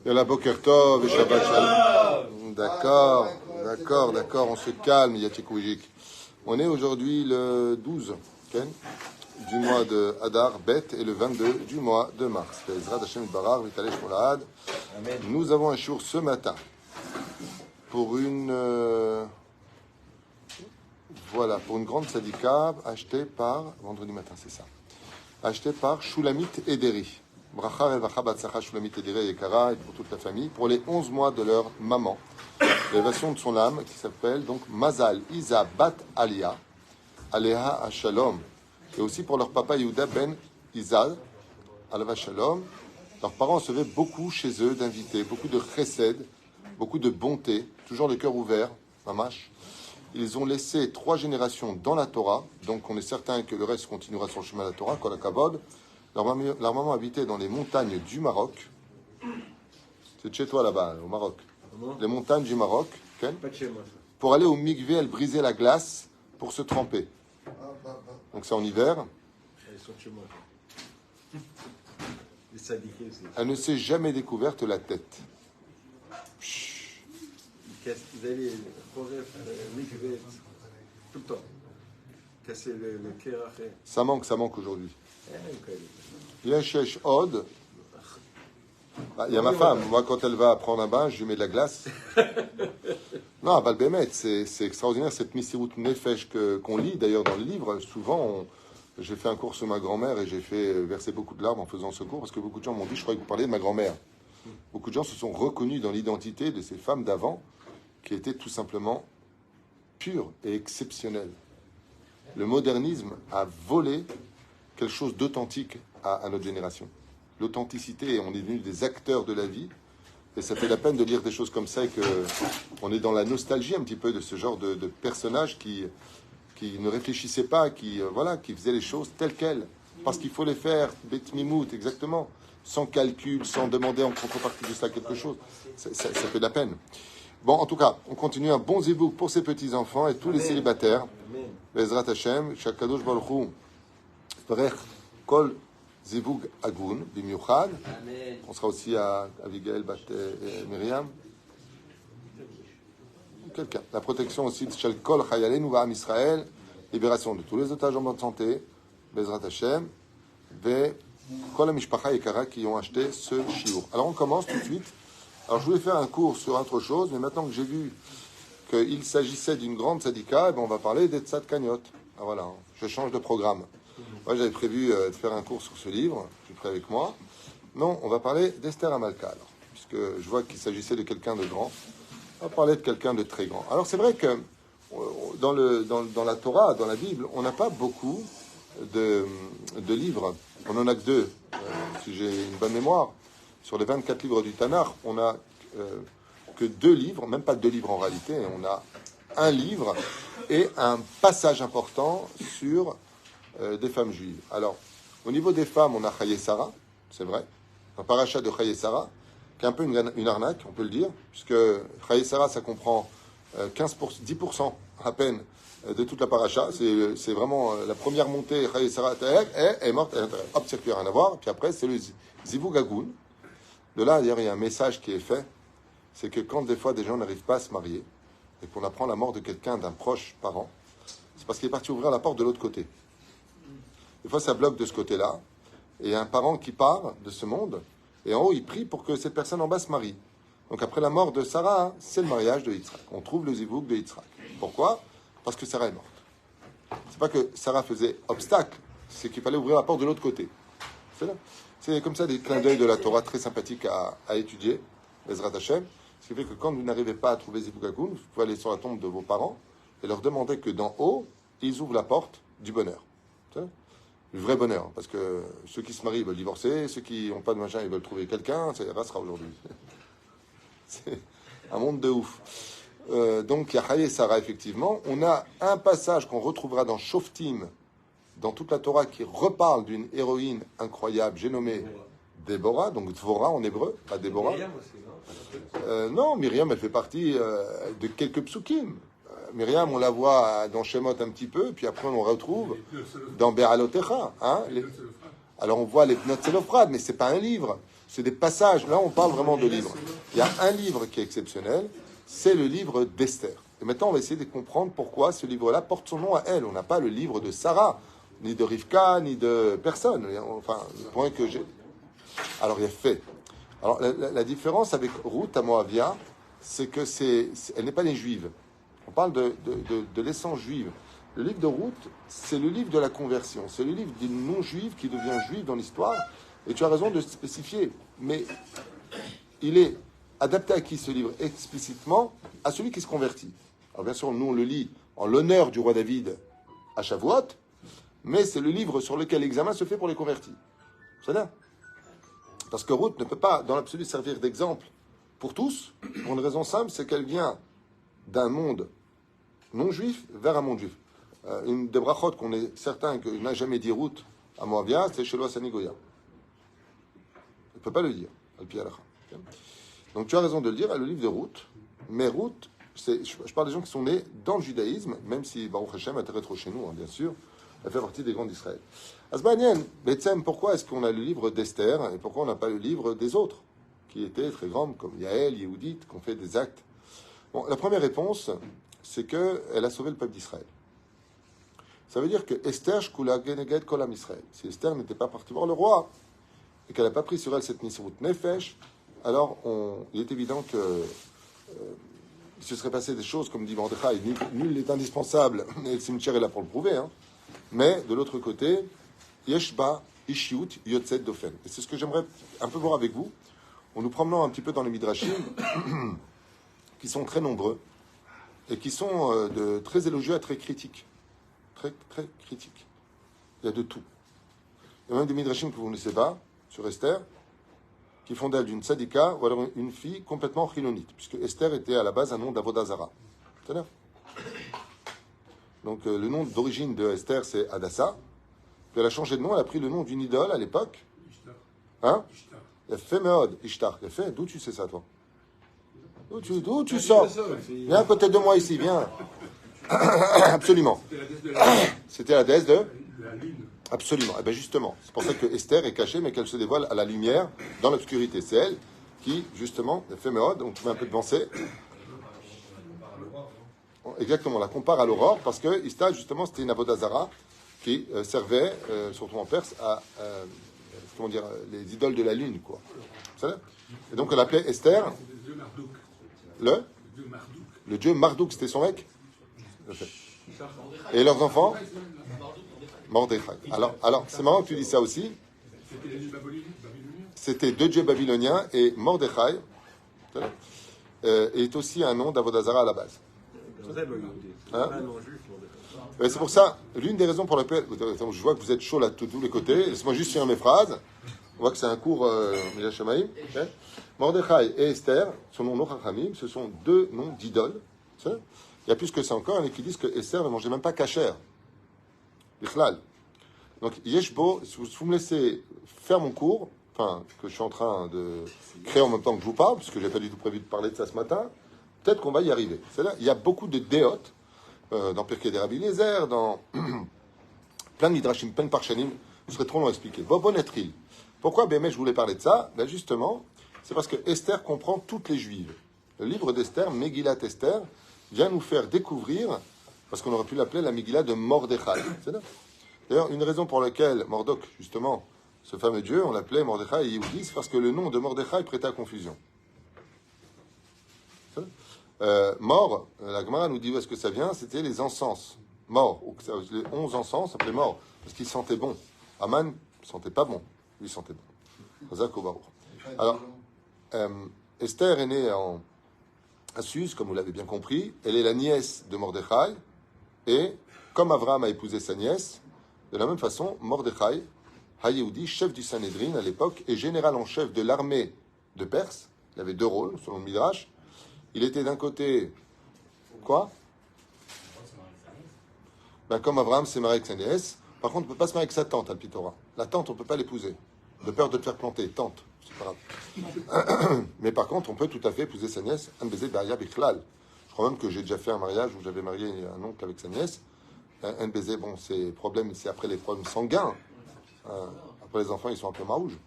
Yalla Boker Tov et Shabbat Shalom. D'accord, on se calme, Yatikoujik. On est aujourd'hui le 12 du mois de Adar, Bet, et le 22 du mois de mars. Nous avons un jour ce matin pour une grande sadika achetée par, vendredi matin, c'est ça, achetée par Shulamit Ederi. Bracha Revacha Batsacha Shulamit Ederi et Kara, et pour toute la famille, pour les 11 mois de leur maman. L'élévation de son âme qui s'appelle donc Mazal Isa Bat Alia, Aleha Ashalom. Et aussi pour leur papa Yehuda Ben Izal, Alava Shalom. Leurs parents recevaient beaucoup chez eux d'invités, beaucoup de chesed, beaucoup de bonté, toujours le cœur ouvert, mamash. Ils ont laissé 3 générations dans la Torah, donc on est certain que le reste continuera sur le chemin de la Torah, Kol HaKavod. Leur maman habitait dans les montagnes du Maroc. C'est de chez toi là-bas, au Maroc. Les montagnes du Maroc. Okay. Pas de chez moi. Pour aller au mikvé, elle brisait la glace pour se tremper. Donc c'est en hiver. Elles sont chez moi. Les sadiqués aussi. Elle ne s'est jamais découverte la tête. Vous allez tout le temps. Casser le cœur. Ça manque aujourd'hui. Yeshesh Od. Il y a ma femme. Moi, quand elle va prendre un bain, je lui mets de la glace. Non, à Balbémet, c'est extraordinaire cette Misirut Nefesh qu'on lit d'ailleurs dans le livre. Souvent, j'ai fait un cours sur ma grand-mère et j'ai fait verser beaucoup de larmes en faisant ce cours parce que beaucoup de gens m'ont dit, je croyais que vous parliez de ma grand-mère. Beaucoup de gens se sont reconnus dans l'identité de ces femmes d'avant qui étaient tout simplement pures et exceptionnelles. Le modernisme a volé quelque chose d'authentique à notre génération. L'authenticité, on est devenus des acteurs de la vie, et ça fait la peine de lire des choses comme ça, et que on est dans la nostalgie un petit peu de ce genre de personnages qui ne réfléchissaient pas, qui faisaient les choses telles quelles, parce qu'il faut les faire, betmimout, exactement, sans calcul, sans demander en contrepartie de ça quelque chose. Ça fait de la peine. Bon, en tout cas, on continue un bon zibouk pour ces petits-enfants et tous les célibataires. Bezrat Hashem, Shakadosh Baruch Hu, Varech Kol Zivug Agun, Bimiuchad. On sera aussi à Abigail, Bat et Myriam. Quelqu'un. La protection aussi de Shel Kol Chayalenu Va'am Israël, libération de tous les otages en bonne santé, Bezrat Hashem, Ve Kol HaMishpacha Yekara qui ont acheté ce shiur. Alors on commence tout de suite. Alors je voulais faire un cours sur autre chose, mais maintenant que j'ai vu qu'il s'agissait d'une grande sadika, on va parler des tzadkaniot. Ah voilà, je change de programme. Moi j'avais prévu de faire un cours sur ce livre, je suis prêt avec moi. Non, on va parler d'Esther Amalka, alors, puisque je vois qu'il s'agissait de quelqu'un de grand. On va parler de quelqu'un de très grand. Alors c'est vrai que dans la Torah, dans la Bible, on n'a pas beaucoup de livres. On en a que 2, si j'ai une bonne mémoire. Sur les 24 livres du Tanakh, on n'a que 2 livres, même pas 2 livres en réalité, on a un livre et un passage important sur des femmes juives. Alors, au niveau des femmes, on a Chaye Sarah, c'est vrai, un parachat de Chaye Sarah, qui est un peu une arnaque, on peut le dire, puisque Chaye Sarah, ça comprend 10% à peine de toute la paracha. C'est vraiment la première montée. Chaye Sarah est morte, hop, c'est plus rien à voir. Puis après, c'est le Zivug Agun. De là, d'ailleurs, il y a un message qui est fait, c'est que quand des fois des gens n'arrivent pas à se marier et qu'on apprend la mort de quelqu'un, d'un proche parent, c'est parce qu'il est parti ouvrir la porte de l'autre côté. Des fois, ça bloque de ce côté-là, et il y a un parent qui part de ce monde, et en haut, il prie pour que cette personne en bas se marie. Donc après la mort de Sarah, c'est le mariage de Yitzhak. On trouve le zivouk de Yitzhak. Pourquoi ? Parce que Sarah est morte. C'est pas que Sarah faisait obstacle, c'est qu'il fallait ouvrir la porte de l'autre côté. C'est là. C'est comme ça des clins d'œil de la Torah très sympathiques à étudier, Bezrat Hashem. Ce qui fait que quand vous n'arrivez pas à trouver Zivug Agun, vous pouvez aller sur la tombe de vos parents et leur demander que d'en haut, ils ouvrent la porte du bonheur. Du vrai bonheur. Parce que ceux qui se marient veulent divorcer, ceux qui n'ont pas de machin, ils veulent trouver quelqu'un. Ça sera aujourd'hui. C'est un monde de ouf. Donc, il y a Chaye Sarah, effectivement. On a un passage qu'on retrouvera dans Shoftim, dans toute la Torah, qui reparle d'une héroïne incroyable, j'ai nommé Déborah, donc Dvorah en hébreu, pas Déborah. Myriam aussi, non, non, Myriam, elle fait partie de quelques psukim. Myriam, on la voit dans Shemot un petit peu, puis après on le retrouve dans Be'alotecha. Hein, Alors on voit les notes Sélophrade, mais c'est pas un livre, c'est des passages. Là, on parle vraiment de livres. Il y a un livre qui est exceptionnel, c'est le livre d'Esther. Et maintenant, on va essayer de comprendre pourquoi ce livre-là porte son nom à elle. On n'a pas le livre de Sarah, ni de Rivka, ni de personne. Enfin, le point que j'ai. Alors, il y a fait. Alors, la différence avec Ruth à Moavia, c'est que elle n'est pas née juive. On parle de l'essence juive. Le livre de Ruth, c'est le livre de la conversion. C'est le livre d'une non-juive qui devient juive dans l'histoire. Et tu as raison de spécifier. Mais il est adapté à qui ce livre? Explicitement à celui qui se convertit. Alors bien sûr, nous on le lit en l'honneur du roi David à Shavuot, mais c'est le livre sur lequel l'examen se fait pour les convertis. C'est ça? Parce que Ruth ne peut pas, dans l'absolu, servir d'exemple pour tous, pour une raison simple, c'est qu'elle vient d'un monde non juif vers un monde juif. Une des brachot qu'on est certain que n'a jamais dit Ruth à Moavia, c'est Shelo Sanigoya. Elle ne peut pas le dire, al-pi halacha. Donc tu as raison de le dire, le livre de Ruth, mais Ruth, je parle des gens qui sont nés dans le judaïsme, même si Baruch Hashem est rétro chez nous, hein, bien sûr, elle fait partie des grands d'Israël. Asbanien, Betsem, pourquoi est-ce qu'on a le livre d'Esther et pourquoi on n'a pas le livre des autres, qui étaient très grandes, comme Yaël, Yehudit, qui ont fait des actes? Bon, la première réponse, c'est qu'elle a sauvé le peuple d'Israël. Ça veut dire que Esther, Shkula Geneged Kolam Israël. Si Esther n'était pas partie voir le roi et qu'elle n'a pas pris sur elle cette Nisrut Nefesh, alors il est évident que il se serait passé des choses, comme dit Mordechai, nul n'est indispensable, et le cimetière est là pour le prouver, hein. Mais de l'autre côté, Yeshba, Ishiut, Yotzet, Dofen. Et c'est ce que j'aimerais un peu voir avec vous, en nous promenant un petit peu dans les Midrashim, qui sont très nombreux, et qui sont très élogieux à très critiques. Très, très critiques. Il y a de tout. Il y a même des Midrashim que vous ne connaissez pas, sur Esther, qui font d'elle une tzadika, ou alors une fille complètement chilonite, puisque Esther était à la base un nom d'Avodazara. C'est-à-dire. Donc le nom d'origine de Esther, c'est Hadassah. Puis elle a changé de nom, elle a pris le nom d'une idole à l'époque. Hein? Elle fait Meod, Ishtar. Elle fait, d'où tu sais ça, toi? D'où tu sors? Viens à côté de moi ici, viens. Absolument. C'était la déesse de la lune. Absolument. Et bien justement, c'est pour ça que Esther est cachée, mais qu'elle se dévoile à la lumière, dans l'obscurité. C'est elle qui, justement, fait Méod, donc tu mets un peu de pensée. Exactement, la compare à l'aurore, parce que Ishtar, justement, c'était une avodazara qui servait, surtout en Perse, à comment dire, les idoles de la lune, quoi. Vous savez? Et donc elle appelait Esther le dieu Marduk, c'était son mec. Et leurs enfants Mordechai. Alors, c'est marrant que tu dis ça aussi. C'était deux dieux babyloniens et Mordechai est aussi un nom d'Avodazara à la base. Hein? C'est pour ça, l'une des raisons pour laquelle je vois que vous êtes chaud là de tous les côtés. Laisse-moi juste finir mes phrases. On voit que c'est un cours Mila Shamaïm. Mordechai et Esther, son nom Nochachamim, ce sont deux noms d'idoles. Il y a plus que ça encore, et qui disent que Esther ne mangeait même pas kasher. Bichlal. Donc, Yeshbo, si vous me laissez faire mon cours, enfin, que je suis en train de créer en même temps que je vous parle, parce que je n'ai pas du tout prévu de parler de ça ce matin, peut-être qu'on va y arriver. C'est-à-dire, il y a beaucoup de déotes, dans Pirkei des Rabbi Eliezer, dans plein de midrashim, plein de parchanim, ce serait trop long à expliquer. Bobon etril. Pourquoi, je voulais parler de ça? Ben justement, c'est parce que Esther comprend toutes les juives. Le livre d'Esther, Megillat Esther, vient nous faire découvrir, parce qu'on aurait pu l'appeler la Megillah de Mordechai. C'est là. D'ailleurs, une raison pour laquelle Mordok, justement, ce fameux dieu, on l'appelait Mordechai et Yehudi, c'est parce que le nom de Mordechai prêtait à confusion. Mort, la Gemara nous dit où est-ce que ça vient, c'était les encens. Mort, les 11 encens s'appelaient mort, parce qu'ils sentaient bon. Aman ne sentait pas bon, lui sentait bon. Alors, Esther est née à Suse, comme vous l'avez bien compris. Elle est la nièce de Mordechai. Et comme Abraham a épousé sa nièce, de la même façon, Mordechai, Hayehudi, chef du Sanhédrin à l'époque, et général en chef de l'armée de Perse. Il avait deux rôles, selon le Midrash. Il était d'un côté... Quoi? Comme Abraham s'est marié avec sa nièce. Par contre, on ne peut pas se marier avec sa tante, Alpitora. La tante, on ne peut pas l'épouser. De peur de te faire planter. Tante. C'est pas grave. Mais par contre, on peut tout à fait épouser sa nièce, un baiser Daria Bichlal. Je crois même que j'ai déjà fait un mariage où j'avais marié un oncle avec sa nièce. Un baiser, bon, c'est après les problèmes sanguins. Après, les enfants, ils sont un peu marouges.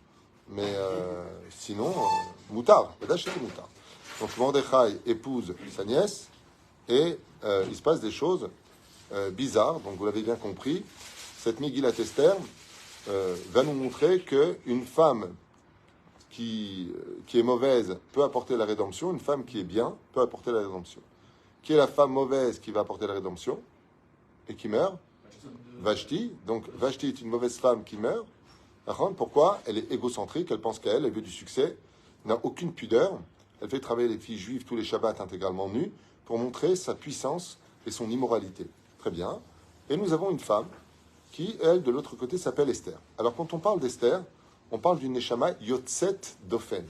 Mais sinon, moutard. D'acheter moutard. Donc, Mordechai épouse sa nièce et il se passe des choses bizarres. Donc, vous l'avez bien compris. Cette Megillat Esther va nous montrer qu'une femme qui est mauvaise peut apporter la rédemption. Une femme qui est bien peut apporter la rédemption. Qui est la femme mauvaise qui va apporter la rédemption et qui meurt? Vashti. Donc, Vashti est une mauvaise femme qui meurt. Pourquoi? Elle est égocentrique, elle pense qu'à elle, elle veut du succès, n'a aucune pudeur. Elle fait travailler les filles juives tous les Shabbats intégralement nues pour montrer sa puissance et son immoralité. Très bien. Et nous avons une femme qui, elle, de l'autre côté, s'appelle Esther. Alors, quand on parle d'Esther, on parle d'une Neshama Yotzet Dofen.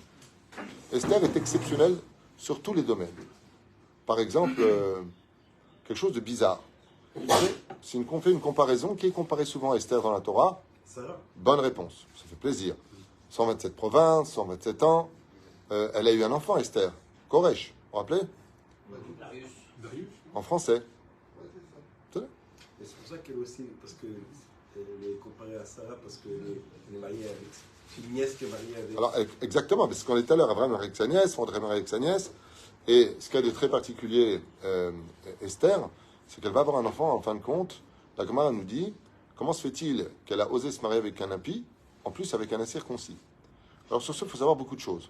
Esther est exceptionnelle sur tous les domaines. Par exemple, quelque chose de bizarre. Si on fait une comparaison, qui est comparée souvent à Esther dans la Torah? Sarah. Bonne réponse, ça fait plaisir. 127 provinces, 127 ans. Elle a eu un enfant, Esther. Koresh, vous vous rappelez? Darius. En français. Et c'est pour ça qu'elle aussi, parce qu'elle est comparée à Sarah, parce qu'elle est mariée avec. C'est une nièce qui est mariée avec. Alors, exactement, parce qu'on est tout à l'heure, Abraham avec sa nièce, André marié avec sa nièce. Et ce qu'il y a de très particulier, Esther, c'est qu'elle va avoir un enfant, en fin de compte. La Gemara nous dit, comment se fait-il qu'elle a osé se marier avec un impie, en plus avec un incirconcis? Alors sur ce, il faut savoir beaucoup de choses.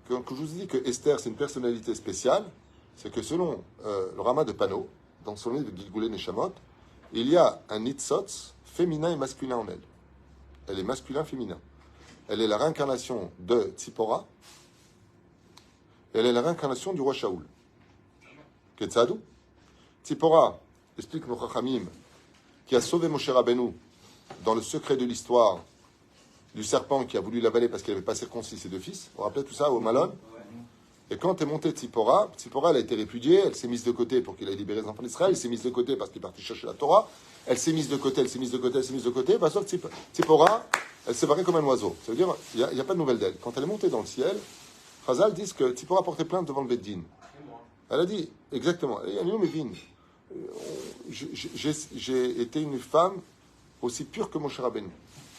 Quand je vous dis que Esther, c'est une personnalité spéciale, c'est que selon le Rama de Pano, dans son livre de Gilgulei Neshamot, il y a un nitzotz féminin et masculin en elle. Elle est masculin-féminin. Elle est la réincarnation de Tzipora, et elle est la réincarnation du roi Shaoul. Ketzadou. Tzipora, explique nos Chachamim, qui a sauvé Moshe Rabbeinu dans le secret de l'histoire du serpent qui a voulu l'avaler parce qu'il n'avait pas circoncis ses deux fils. Vous vous rappelez tout ça au Malon? Et quand est montée Tzipora, Tzipora elle a été répudiée, elle s'est mise de côté pour qu'il ait libéré les enfants d'Israël, elle s'est mise de côté parce qu'il partait chercher la Torah, elle s'est mise de côté, elle s'est mise de côté, elle s'est mise de côté, parce que Tzipora, elle s'est barrée comme un oiseau. Ça veut dire, il n'y a pas de nouvelles d'elle. Quand elle est montée dans le ciel, Chazal dit que Tzipora portait plainte devant le Beddin. Elle a dit, exactement, j'ai été une femme aussi pure que Moshe Rabbeinu.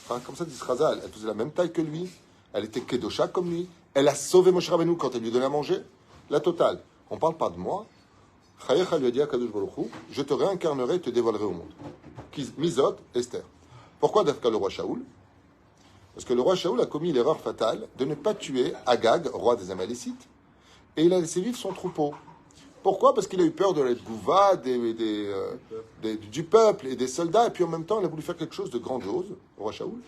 Enfin, comme ça dit Chazal, elle faisait la même taille que lui, elle était Kedosha comme lui, elle a sauvé Moshe Rabbeinu quand elle lui donnait à manger, la totale. On ne parle pas de moi. Chayecha lui a dit à Kadosh Baruch Hu, je te réincarnerai et te dévoilerai au monde. Mizot, Esther. Pourquoi d'Afka le roi Shaoul? Parce que le roi Shaoul a commis l'erreur fatale de ne pas tuer Agag, roi des Amalécites, et il a laissé vivre son troupeau. Pourquoi? Parce qu'il a eu peur de la Gouva, du peuple et des soldats, et puis en même temps, il a voulu faire quelque chose de grandiose, le roi Shaoul.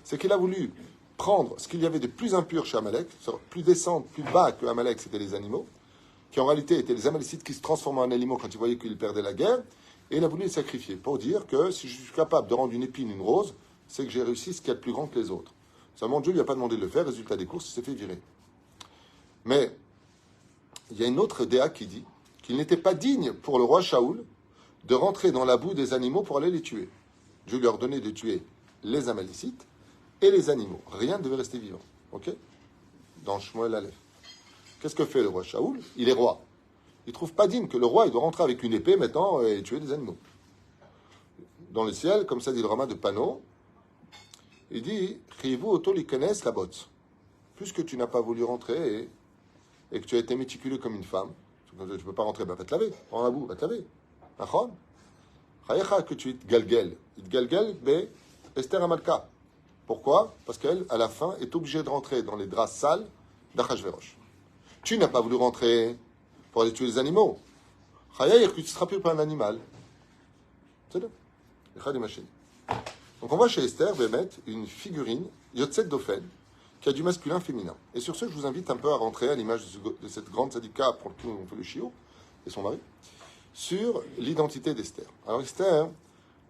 C'est qu'il a voulu prendre ce qu'il y avait de plus impur chez Amalek, plus décent, plus bas que Amalek, c'était les animaux, qui en réalité étaient les Amalécites qui se transformaient en animaux quand ils voyaient qu'ils perdaient la guerre, et il a voulu les sacrifier pour dire que si je suis capable de rendre une épine une rose, c'est que j'ai réussi ce qu'il y a de plus grand que les autres. Seulement Dieu lui a pas demandé de le faire, résultat des courses, il s'est fait virer. Mais il y a une autre déa qui dit qu'il n'était pas digne pour le roi Shaoul de rentrer dans la boue des animaux pour aller les tuer. Dieu lui a ordonné de tuer les Amalécites et les animaux. Rien ne devait rester vivant. Ok? Dans Shmuel Aleph. Qu'est-ce que fait le roi Shaoul? Il est roi. Il ne trouve pas digne que le roi il doit rentrer avec une épée maintenant et tuer des animaux. Dans le ciel, comme ça dit le Rama de Pano, il dit Chivu oto likenes la botte. Puisque tu n'as pas voulu rentrer et que tu as été méticuleux comme une femme, tu ne peux pas rentrer, va te laver. Prends la boue, va te laver. Achon? Chayecha que tu te galgel. Il te galgel, mais Esther Amalka. Pourquoi? Parce qu'elle, à la fin, est obligée de rentrer dans les draps sales d'Achashverosh. Tu n'as pas voulu rentrer pour aller tuer les animaux. Chayecha que tu ne seras plus pas un animal. C'est là. Donc on voit chez Esther, mettre une figurine, Yotzet Dofen, qui a du masculin féminin. Et sur ce, je vous invite un peu à rentrer à l'image de cette grande sadika pour laquelle on fait le chiot, et son mari, sur l'identité d'Esther. Alors Esther,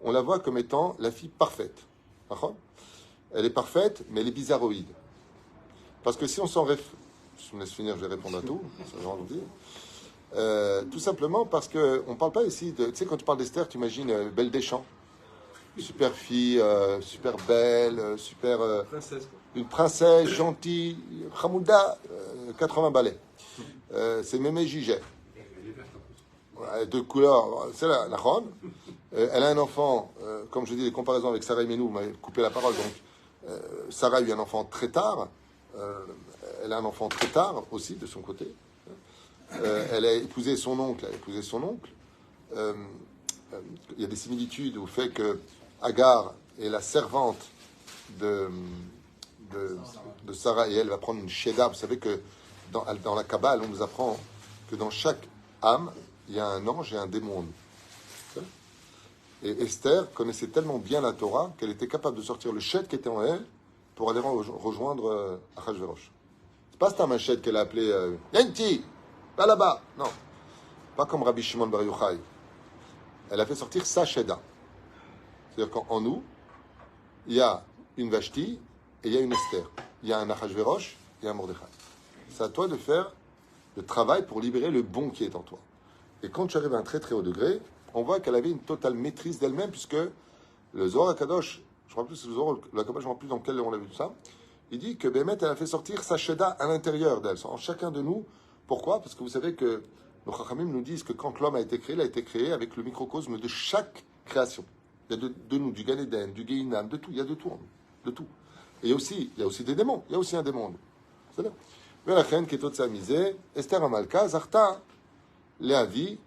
on la voit comme étant la fille parfaite. Elle est parfaite, mais elle est bizarroïde. Parce que si on s'en réfère... Je me laisse finir, je vais répondre à tout. Ça va vous dire. Tout simplement parce qu'on ne parle pas ici de... Tu sais, quand tu parles d'Esther, tu imagines Belle Deschamps. Super fille, super belle, super... Princesse, quoi. Une princesse gentille, Hamouda, 80 balais. C'est Mémé Giget. De couleur, c'est la ronde. Elle a un enfant, comme je dis, les comparaisons avec Sarah Menou, vous m'avez coupé la parole, donc Sarah a eu un enfant très tard. Elle a un enfant très tard aussi de son côté. Elle a épousé son oncle. Il y a des similitudes au fait que Agar est la servante de Sarah et elle va prendre une Sheda. Vous savez que dans la Kabbale, on nous apprend que dans chaque âme, il y a un ange et un démon. Et Esther connaissait tellement bien la Torah qu'elle était capable de sortir le shed qui était en elle pour aller rejoindre Achashverosh. C'est pas un shed qu'elle a appelé Yanti, va là-bas. Non, pas comme Rabbi Shimon Bar Yochai. Elle a fait sortir sa Sheda. C'est-à-dire qu'en nous, il y a une Vashti et il y a une Esther. Il y a un Achashverosh et un Mordechai. C'est à toi de faire le travail pour libérer le bon qui est en toi. Et quand tu arrives à un très très haut degré, on voit qu'elle avait une totale maîtrise d'elle-même, puisque le Zohar HaKadosh, je ne me rappelle plus, le Zohar HaKadosh, je ne me rappelle plus dans quel on a vu tout ça, il dit que Bémet, elle a fait sortir sa Sheda à l'intérieur d'elle, en chacun de nous. Pourquoi? Parce que vous savez que nos Chachamim nous disent que quand l'homme a été créé, il a été créé avec le microcosme de chaque création. Il y a de nous, du Gan Eden, du Gehinam, de tout, il y a de tout en nous, de tout. Et il y a aussi des démons, il y a aussi un démon. C'est-à-dire, Velachem, qui est toute sa misée, Esther Amalka, Zarta, Léavi,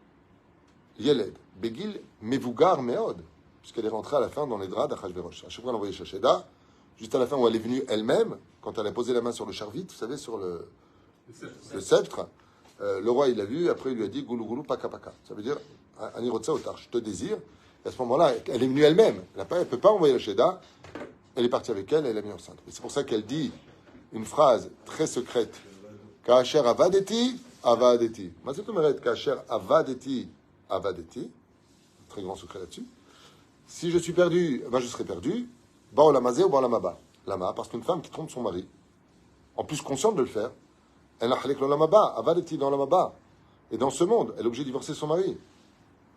Yeled, Begil, Mevugar, Meod, puisqu'elle est rentrée à la fin dans les draps d'Achashverosh. À chaque fois, elle envoyait Shacheda, juste à la fin où elle est venue elle-même, quand elle a posé la main sur le charvit, vous savez, sur le sceptre, le roi, il l'a vu, après il lui a dit Goulou Goulou Paka Paka. Ça veut dire Anirotsa Otar, je te désire. Et à ce moment-là, elle est venue elle-même. Elle ne peut pas envoyer la Sheda. Elle est partie avec elle, elle l'a mis enceinte. Et c'est pour ça qu'elle dit une phrase très secrète Kacher Avadeti, Avadeti. Kacher Avadeti, Avadeti. Très grand secret là-dessus. Si je suis perdu, ben je serai perdu. Baolamazé ou Baolamaba. Lama, parce qu'une femme qui trompe son mari, en plus consciente de le faire, elle n'a halek l'olamaba, avadeti dans l'olamaba. Et dans ce monde, elle est obligée de divorcer son mari.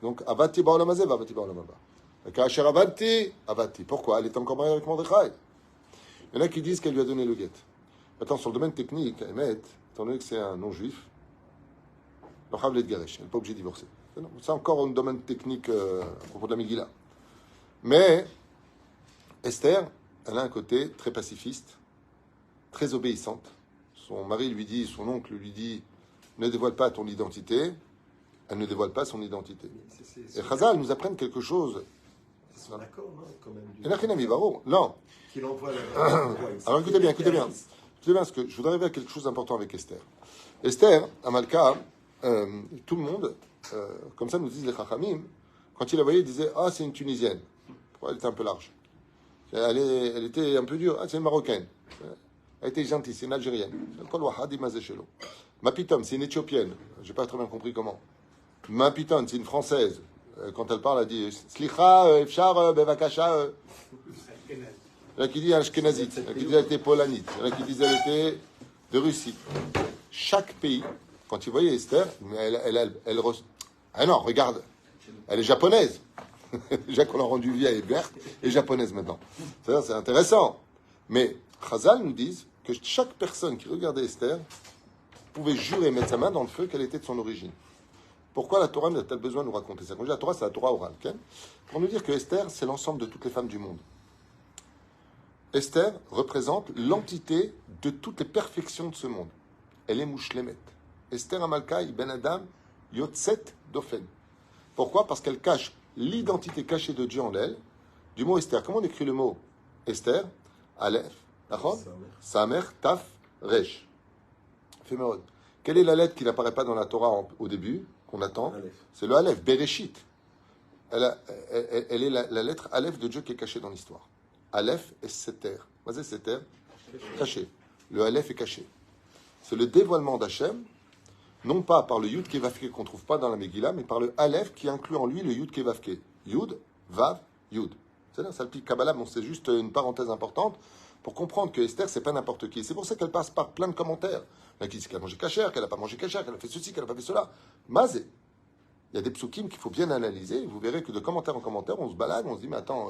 Donc, avati baolamazé, avati baolamaba. Kacher avati, avati. Pourquoi? Elle est encore mariée avec Mordechai. Il y en a qui disent qu'elle lui a donné le guet. Maintenant, sur le domaine technique, Emet, étant donné que c'est un non-juif, le Chavlet Garesh, elle n'est pas obligée de divorcer. C'est encore un domaine technique à propos de la Megillah. Mais Esther, elle a un côté très pacifiste, très obéissante. Son mari lui dit, son oncle lui dit, ne dévoile pas ton identité. Elle ne dévoile pas son identité. Et Chazal nous apprennent quelque chose. C'est son accord, non, quand même. Non. Qu'il envoie Alors écoutez bien. Écoutez bien, parce que je voudrais arriver à quelque chose d'important avec Esther. Esther, Amalka, tout le monde, comme ça nous disent les Chachamim, quand il la voyait, il disait ah, c'est une Tunisienne. Elle était un peu large. Elle était un peu dure. Ah, c'est une Marocaine. Elle était gentille, c'est une Algérienne. Mapitom, c'est une Éthiopienne. Je n'ai pas très bien compris comment. Mapiton, c'est une Française. Quand elle parle, elle dit Slicha, Efchar, Bevakasha. Il y en a qui disent Ashkenazite, il y en a qui disent elle était polanite, il y en a qui disent elle était de Russie. Chaque pays, quand il voyait Esther, ah non, regarde, elle est japonaise. Déjà qu'on l'a rendue vieille et verte, et japonaise maintenant. C'est intéressant. Mais Chazal nous dit que chaque personne qui regardait Esther pouvait jurer, mettre sa main dans le feu qu'elle était de son origine. Pourquoi la Torah a-t-elle besoin de nous raconter ça? Quand je dis la Torah, c'est la Torah orale. Okay? Pour nous dire que Esther, c'est l'ensemble de toutes les femmes du monde. Esther représente l'entité de toutes les perfections de ce monde. Elle est Mouchlemet. Esther Amalka Ben Adam Yotzet Dofen. Pourquoi? Parce qu'elle cache l'identité cachée de Dieu en elle, du mot Esther. Comment on écrit le mot Esther? Aleph, Samer, Taf, Resh. Fémérode. Quelle est la lettre qui n'apparaît pas dans la Torah au début, qu'on attend? C'est le Aleph, Bereshit. Elle est la lettre Aleph de Dieu qui est cachée dans l'histoire. Aleph et Seter. Vas-y, Seter. Caché. Le Aleph est caché. C'est le dévoilement d'Hachem, non pas par le Yud Kevavke qu'on ne trouve pas dans la Megillah, mais par le Aleph qui inclut en lui le Yud Kevavke. Yud, Vav, Yud. C'est-à-dire, ça le pique Kabbalah, bon, c'est juste une parenthèse importante pour comprendre que Esther, c'est pas n'importe qui. C'est pour ça qu'elle passe par plein de commentaires. Il y en a qui disent qu'elle a mangé cachère, qu'elle n'a pas mangé cachère, qu'elle a fait ceci, qu'elle n'a pas fait cela. Mazé. Il y a des psukim qu'il faut bien analyser. Vous verrez que de commentaire en commentaire, on se balade, on se dit, mais attends,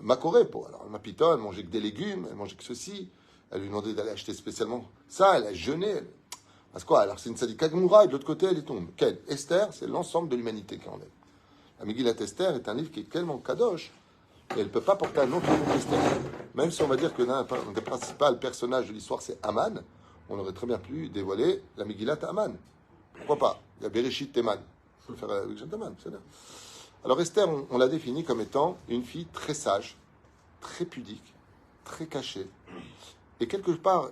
Makoré, alors ma pitonne, elle mangeait que des légumes, elle mangeait que ceci. Elle lui demandait d'aller acheter spécialement ça, elle a jeûné. Parce quoi? Alors c'est une sadika Gmoura, et de l'autre côté, elle est tombe. Quelle? Esther, c'est l'ensemble de l'humanité qui en est. La Megillat Esther est un livre qui est tellement kadosh Et elle ne peut pas porter un nom qui est Esther. Même si on va dire que l'un des principaux personnages de l'histoire, c'est Aman, on aurait très bien pu dévoiler la Megillat à Aman. Pourquoi pas? Il y a Bereshit Teman. Il faut faire avec Gentleman, c'est bien. Alors Esther, on l'a définie comme étant une fille très sage, très pudique, très cachée, et quelque part,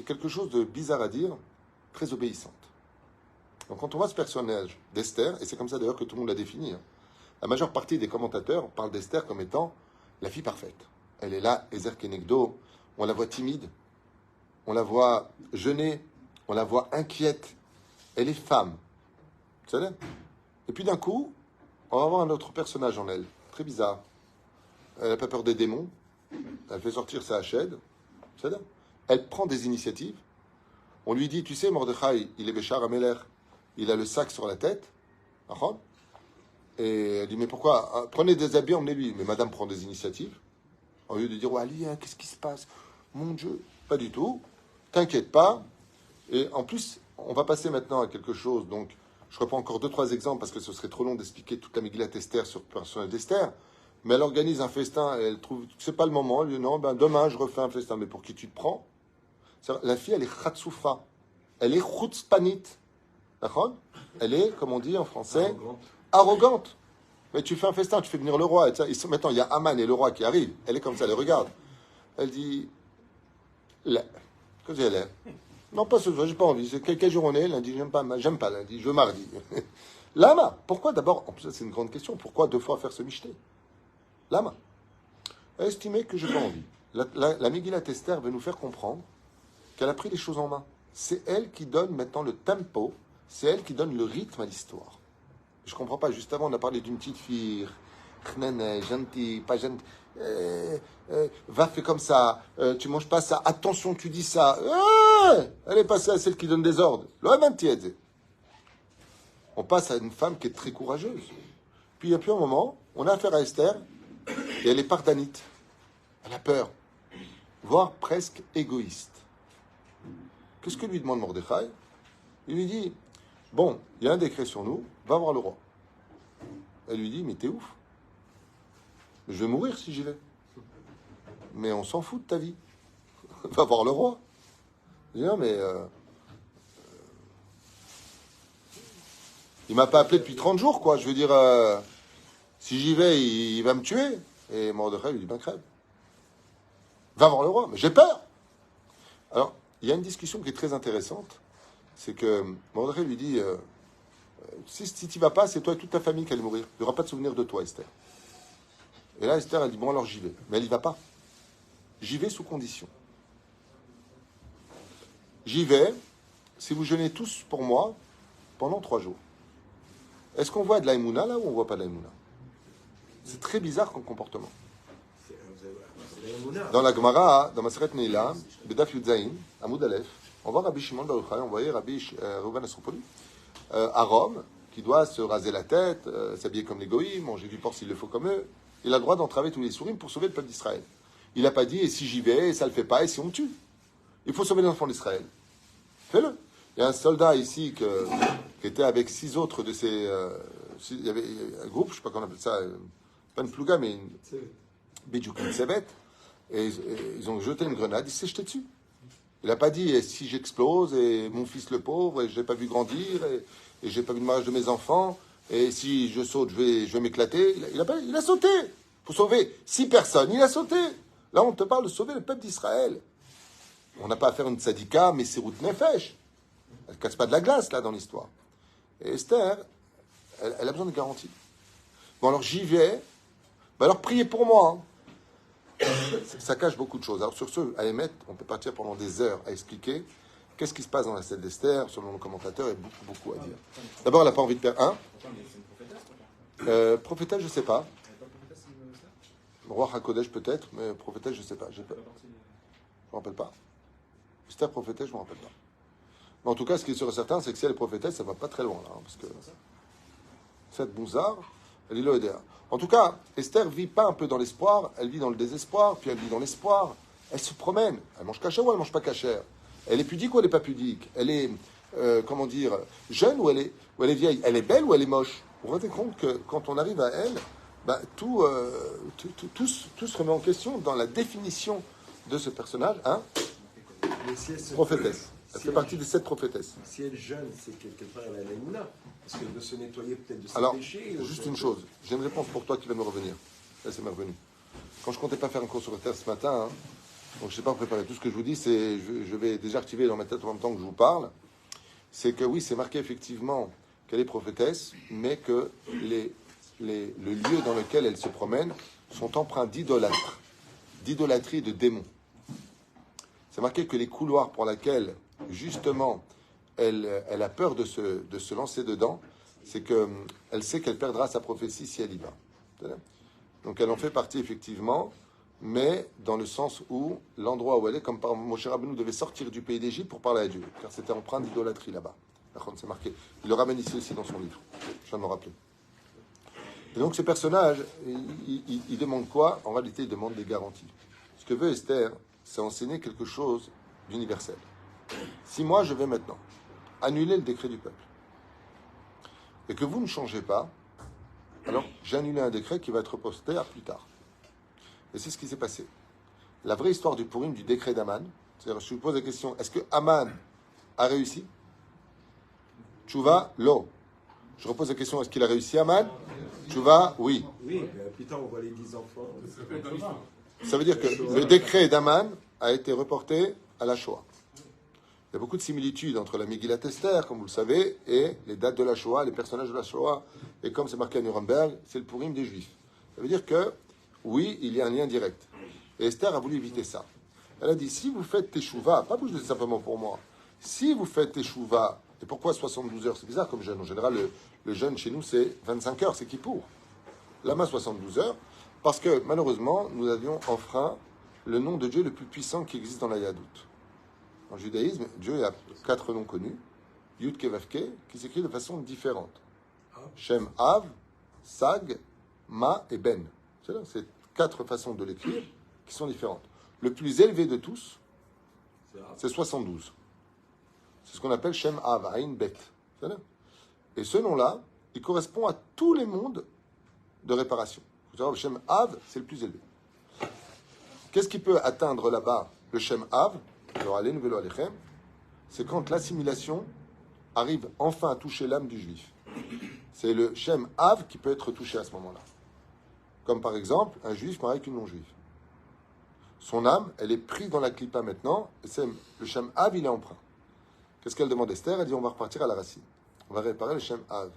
quelque chose de bizarre à dire, très obéissante. Donc quand on voit ce personnage d'Esther, et c'est comme ça d'ailleurs que tout le monde l'a défini, hein, la majeure partie des commentateurs parlent d'Esther comme étant la fille parfaite. Elle est là, Ezer Kenegdo, on la voit timide, on la voit jeûner, on la voit inquiète, elle est femme. Vous savez? Et puis d'un coup, on va avoir un autre personnage en elle, très bizarre. Elle n'a pas peur des démons, elle fait sortir sa hachette, vous savez? Elle prend des initiatives. On lui dit, tu sais, Mordechai, il est Béchar Améler, il a le sac sur la tête. Et elle dit, mais pourquoi? Prenez des habits, emmenez-lui. Mais madame prend des initiatives. Au lieu de dire, oh, Ali, hein, qu'est-ce qui se passe? Mon Dieu. Pas du tout. T'inquiète pas. Et en plus, on va passer maintenant à quelque chose. Donc, je reprends encore 2-3 exemples parce que ce serait trop long d'expliquer toute la Megillat Esther sur le personnage d'Esther. Mais elle organise un festin et elle trouve que c'est pas le moment. Elle dit, non, ben demain, je refais un festin. Mais pour qui tu te prends? La fille, elle est khatsoufra. Elle est chutzpanit. D'accord? Elle est, comme on dit en français, arrogante. Mais tu fais un festin, tu fais venir le roi. Et maintenant, il y a Aman et le roi qui arrivent. Elle est comme ça, elle regarde. Elle dit, qu'est-ce qu'elle est? Non, pas ce jour, j'ai pas envie. C'est quel jour on est? Lundi, j'aime pas lundi, je veux mardi. Lama, pourquoi d'abord? En plus, c'est une grande question. Pourquoi 2 fois faire ce michté? Lama. Elle a estimé que j'ai pas envie. La Megillat Esther veut nous faire comprendre qu'elle a pris les choses en main. C'est elle qui donne maintenant le tempo, c'est elle qui donne le rythme à l'histoire. Je ne comprends pas, juste avant on a parlé d'une petite fille, gentille, pas gentille, va fais comme ça, tu manges pas ça, attention tu dis ça, elle est passée à celle qui donne des ordres. On passe à une femme qui est très courageuse. Puis il y a plus un moment, on a affaire à Esther, et elle est pardanite. Elle a peur, voire presque égoïste. Qu'est-ce que lui demande Mordechai? Il lui dit, bon, il y a un décret sur nous, va voir le roi. Elle lui dit, mais t'es ouf. Je vais mourir si j'y vais. Mais on s'en fout de ta vie. Va voir le roi. Il dit, non, mais... il m'a pas appelé depuis 30 jours, quoi. Je veux dire, si j'y vais, il va me tuer. Et Mordechai lui dit, ben crève. Va voir le roi. Mais j'ai peur. Alors, il y a une discussion qui est très intéressante. C'est que Mordechai lui dit, si tu vas pas, c'est toi et toute ta famille qui allez mourir. Il n'y aura pas de souvenir de toi, Esther. Et là, Esther, elle dit, bon, alors j'y vais. Mais elle y va pas. J'y vais sous condition. J'y vais si vous jeûnez tous pour moi pendant 3 jours. Est-ce qu'on voit de l'aïmouna là ou on voit pas de l'aïmouna? C'est très bizarre comme comportement. Dans la Gemara, dans Maseret Neila, Bedaf Yudzaïn, Amoud Aleph, on voit Rabbi Shimon Bar Yochai, on voyait Rabbi Reuven Asropoli, à Rome, qui doit se raser la tête, s'habiller comme les goïms, manger du porc s'il le faut comme eux. Il a le droit d'entraver tous les souris pour sauver le peuple d'Israël. Il n'a pas dit, et si j'y vais, et ça le fait pas, et si on me tue. Il faut sauver les enfants d'Israël. Fais-le. Il y a un soldat ici qui était avec 6 autres de ces... il y avait un groupe, je ne sais pas comment on appelle ça, pas une plouga, mais une Bidjouk, une Sevet. Et ils ont jeté une grenade, il s'est jeté dessus. Il n'a pas dit, et si j'explose, et mon fils le pauvre, et je n'ai pas vu grandir, et je n'ai pas vu le mariage de mes enfants, et si je saute, je vais m'éclater. Il a sauté. Il faut sauver 6 personnes, il a sauté. Là, on te parle de sauver le peuple d'Israël. On n'a pas à faire une tzadika, mais c'est route nefesh. Elle ne casse pas de la glace, là, dans l'histoire. Et Esther, elle a besoin de garantie. Bon, alors j'y vais. Ben alors, priez pour moi. Hein. Ça cache beaucoup de choses. Alors sur ce, à émettre, on peut partir pendant des heures à expliquer qu'est-ce qui se passe dans la scène d'Esther, selon nos commentateurs, et beaucoup à dire. D'abord, elle n'a pas envie de perdre un. Prophétesse, je ne sais pas. Roi HaKodesh peut-être, mais prophétesse, je ne sais pas. Je ne me rappelle pas. Esther prophétesse, je ne me rappelle pas. Mais en tout cas, ce qui est sûr et certain, c'est que si elle est prophétesse, ça ne va pas très loin. Là, hein, parce que cette Bouzard, elle est là. En tout cas, Esther vit pas un peu dans l'espoir, elle vit dans le désespoir, puis elle vit dans l'espoir. Elle se promène. Elle mange cachère ou elle mange pas cachère? Elle est pudique ou elle est pas pudique? Elle est, jeune ou elle est vieille? Elle est belle ou elle est moche? Vous vous rendez compte que quand on arrive à elle, tout se remet en question dans la définition de ce personnage, hein, Mais si elle se- prophétesse. Elle si fait partie des 7 prophétesses. Si elle jeûne, c'est que quelque part elle a la Emouna. Parce qu'elle veut se nettoyer peut-être de ses Alors, péchés. juste une chose, j'ai une réponse pour toi qui va me revenir. Là, c'est me revenu. Quand je comptais pas faire un cours sur la terre ce matin, hein, donc je sais pas préparer. Tout ce que je vous dis, c'est, je vais déjà activer dans ma tête en même temps que je vous parle, c'est que oui, c'est marqué effectivement qu'elle est prophétesse, mais que le lieu dans lequel elle se promène sont empreints d'idolâtrie et de démons. C'est marqué que les couloirs pour lesquels, justement, elle a peur de se lancer dedans, c'est qu'elle sait qu'elle perdra sa prophétie si elle y va. Donc elle en fait partie, effectivement, mais dans le sens où l'endroit où elle est, comme par Moshe Rabbeinu devait sortir du pays d'Égypte pour parler à Dieu, car c'était empreint d'idolâtrie là-bas. C'est marqué. Il le ramène ici aussi dans son livre. Je viens de me rappeler. Et donc ce personnage, il demande quoi? En réalité, il demande des garanties. Ce que veut Esther, c'est enseigner quelque chose d'universel. Si moi, je vais maintenant annuler le décret du peuple, et que vous ne changez pas, alors j'ai annulé un décret qui va être reposté à plus tard. Et c'est ce qui s'est passé. La vraie histoire du Purim, du décret d'Aman, c'est-à-dire, je vous pose la question, est-ce que Aman a réussi? Tchouva, lo. Je repose la question, est-ce qu'il a réussi, Aman? Tchouva, oui. Oui, mais plus tard on voit les 10 enfants. Ça veut dire que le décret d'Aman a été reporté à la Shoah. Il y a beaucoup de similitudes entre la Megillat Esther, comme vous le savez, et les dates de la Shoah, les personnages de la Shoah. Et comme c'est marqué à Nuremberg, c'est le Purim des Juifs. Ça veut dire que, oui, il y a un lien direct. Et Esther a voulu éviter ça. Elle a dit, si vous faites Teshuvah, pas vous simplement pour moi, si vous faites Teshuvah, et pourquoi 72 heures? C'est bizarre comme jeûne. En général, le jeûne chez nous, c'est 25 heures, c'est Kippour. Là-bas, 72 heures, parce que malheureusement, nous avions enfreint le nom de Dieu le plus puissant qui existe dans la Yadout. En judaïsme, Dieu a 4 noms connus, Yud Kevavke, qui s'écrit de façon différente. Shem Av, Sag, Ma et Ben. C'est 4 façons de l'écrire qui sont différentes. Le plus élevé de tous, c'est 72. C'est ce qu'on appelle Shem Av, Ain Bet. Et ce nom-là, il correspond à tous les mondes de réparation. Le Shem Av, c'est le plus élevé. Qu'est-ce qui peut atteindre là-bas le Shem Av? C'est quand l'assimilation arrive enfin à toucher l'âme du juif. C'est le Shem Av qui peut être touché à ce moment-là. Comme par exemple, un juif marié avec une non-juive. Son âme, elle est prise dans la clipa maintenant, et c'est le Shem Av, il est emprunt. Qu'est-ce qu'elle demande Esther? Elle dit on va repartir à la racine. On va réparer le Shem Av.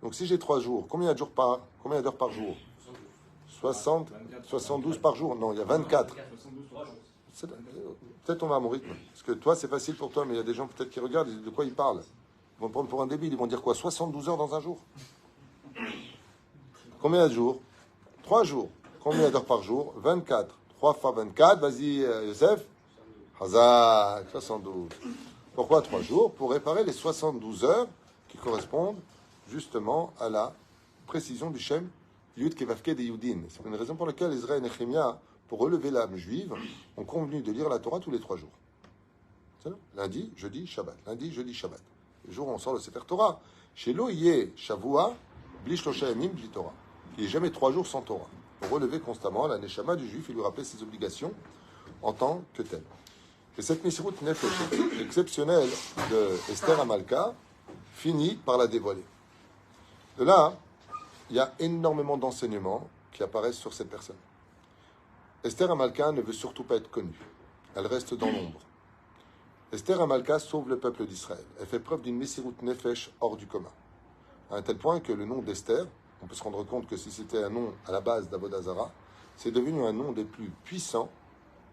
Donc si j'ai 3 jours, combien d'heures par jour? 60, 72 par jour? Non, il y a 24. Peut-être on va à mon rythme. Parce que toi, c'est facile pour toi, mais il y a des gens peut-être qui regardent, de quoi ils parlent. Ils vont prendre pour un débile, ils vont dire quoi? 72 heures dans un jour? Combien de jours? 3 jours. Combien d'heures par jour? 24. 3 fois 24, vas-y Youssef. Hazak, 72. Pourquoi 3 jours? Pour réparer les 72 heures qui correspondent justement à la précision du Shem Yud Kevavke des Yudin. C'est une raison pour laquelle Israël et Néhémia, pour relever l'âme juive, ont convenu de lire la Torah tous les 3 jours. C'est ça? Lundi, jeudi, Shabbat. Lundi, jeudi, Shabbat. Le jour où on sort le Sefer Torah. Chez l'Oye Shavua, Bli Shlosha Yamim, Bli Torah. Il n'est jamais 3 jours sans Torah. Pour relever constamment la Neshama du juif et lui rappeler ses obligations en tant que tel. Et cette Messirut Nefesh exceptionnelle de Esther Amalka finit par la dévoiler. De là, il y a énormément d'enseignements qui apparaissent sur cette personne. Esther Amalka ne veut surtout pas être connue. Elle reste dans l'ombre. Esther Amalka sauve le peuple d'Israël. Elle fait preuve d'une Messirut Nefesh hors du commun. À un tel point que le nom d'Esther, on peut se rendre compte que si c'était un nom à la base d'Avodah Zarah, c'est devenu un nom des plus puissants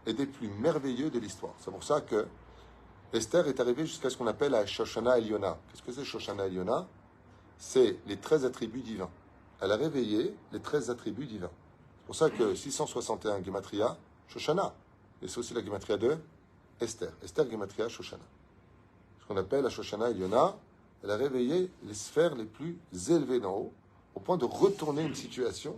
et des plus merveilleux de l'histoire. C'est pour ça que Esther est arrivée jusqu'à ce qu'on appelle la Shoshana Eliona. Qu'est-ce que c'est Shoshana Eliona? C'est les 13 attributs divins. Elle a réveillé les 13 attributs divins. C'est pour ça que 661 Gematria, Shoshana. Et c'est aussi la Gematria de Esther. Esther Gematria Shoshana. Ce qu'on appelle la Shoshana Eliona, elle a réveillé les sphères les plus élevées d'en haut, au point de retourner une situation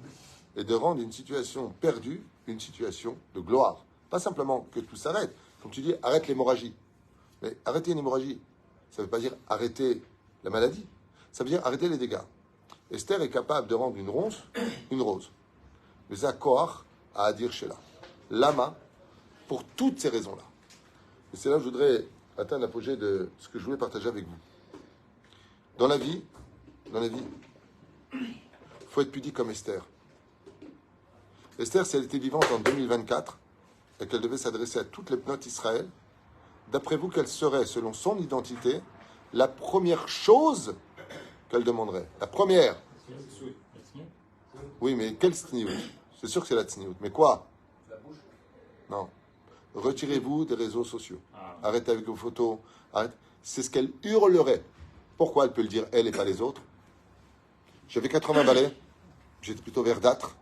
et de rendre une situation perdue une situation de gloire. Pas simplement que tout s'arrête. Comme tu dis, arrête l'hémorragie. Mais arrêter une hémorragie, ça ne veut pas dire arrêter la maladie. Ça veut dire arrêter les dégâts. Esther est capable de rendre une rose. Mais à Koach à dire Sheila. Lama, pour toutes ces raisons-là. Et c'est là que je voudrais atteindre l'apogée de ce que je voulais partager avec vous. Dans la vie, il faut être pudique comme Esther. Esther, si elle était vivante en 2024 et qu'elle devait s'adresser à toutes les penotes Israël, d'après vous, quelle serait, selon son identité, la première chose qu'elle demanderait? La première. Oui, mais quelle tsniout? C'est sûr que c'est la tsniout. Mais quoi? La bouche. Non. Retirez-vous des réseaux sociaux. Arrêtez avec vos photos. Arrêtez. C'est ce qu'elle hurlerait. Pourquoi elle peut le dire, elle et pas les autres? J'avais 80 balais. J'étais plutôt verdâtre.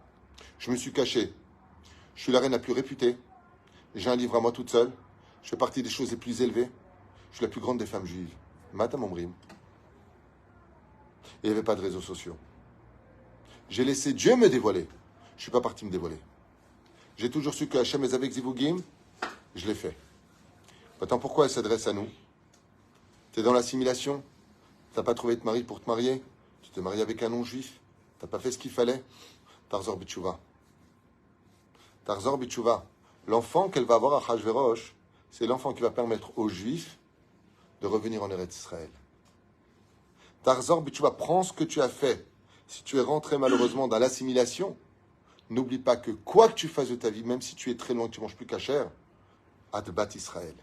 Je me suis caché. Je suis la reine la plus réputée. J'ai un livre à moi toute seule. Je fais partie des choses les plus élevées. Je suis la plus grande des femmes juives. Madame Omrim. Et il n'y avait pas de réseaux sociaux. J'ai laissé Dieu me dévoiler. Je ne suis pas parti me dévoiler. J'ai toujours su que Hachem est avec Zivugim. Je l'ai fait. Maintenant, pourquoi elle s'adresse à nous? Tu es dans l'assimilation. Tu n'as pas trouvé de mari pour te marier. Tu t'es marié avec un non-juif. Tu n'as pas fait ce qu'il fallait. Tarzor Bitchouva. Tarzor Bitchouva. L'enfant qu'elle va avoir à Hachverosh, c'est l'enfant qui va permettre aux juifs de revenir en Eretz Israël. Tarzor Bitchouva, prends ce que tu as fait. Si tu es rentré malheureusement dans l'assimilation, n'oublie pas que quoi que tu fasses de ta vie, même si tu es très loin, que tu ne manges plus kasher, Adbat Israël,